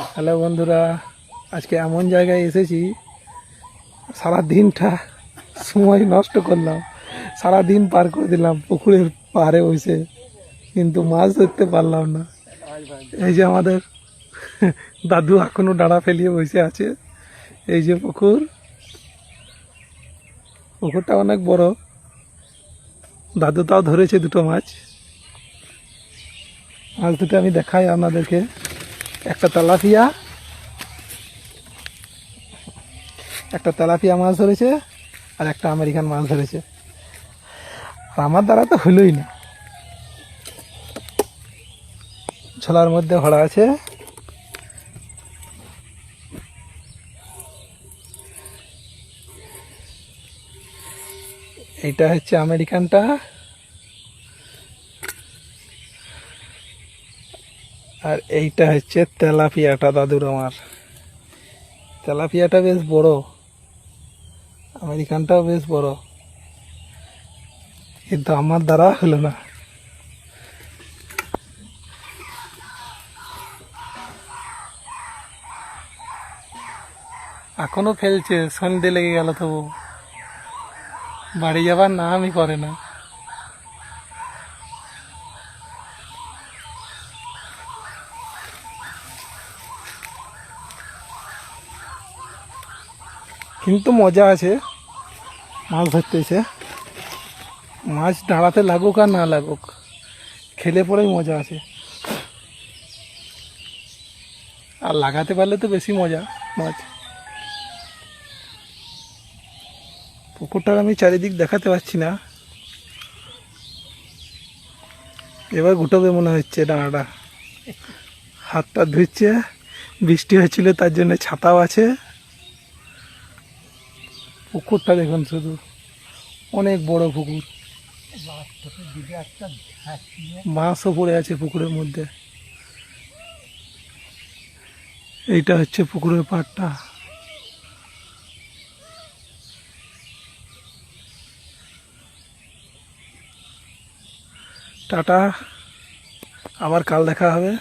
Hello বন্ধুরা, আজকে এমন জায়গায় এসেছি, সারা দিনটা সময় নষ্ট করলাম, সারা দিন পার করে দিলাম পুকুরের পাড়ে বসে, কিন্তু মাছ ধরতে পারলাম না। এই যে আমাদের দাদু এখনো ডাঁড়া ফেলিয়ে বসে আছে। এই যে পুকুরটা অনেক বড়। দাদু তাও ধরেছে দুটো মাছ দুটো আমি দেখাই আপনাদেরকে। একটা তেলাপিয়া মাছ ধরেছে, আর একটা আমেরিকান মাছ ধরেছে। আর আমার দ্বারা তো হলোই না। ছোলার মধ্যে ভরা আছে। এইটা হচ্ছে আমেরিকানটা, আর এইটা হচ্ছে তেলাপিয়াটা। দাদুর আমার তেলাপিয়াটা বেশ বড়, আমেরিকানটাও বেশ বড়, কিন্তু আমার দ্বারা হলো না। এখনো ফেলছে, সন্ধে লেগে গেল তবু বাড়ি যাবার নামই করে না। কিন্তু মজা আছে মাছ ধরতে এসে। মাছ দাঁড়াতে লাগুক আর না লাগুক, খেলে পরেই মজা আছে। আর লাগাতে পারলে তো বেশি মজা মাছ। পুকুরটার আমি চারিদিক দেখাতে পারছি না। এবার গুটোবে মনে হচ্ছে ডাঁড়াটা। হাতটা ধুচ্ছে, বৃষ্টি হচ্ছিল তার জন্য ছাতাও আছে। পুকুরটা দেখুন শুধু, অনেক বড় পুকুর। বাঁশও পড়ে আছে পুকুরের মধ্যে। এইটা হচ্ছে পুকুরের পাড়টা। টাটা, আবার কাল দেখা হবে।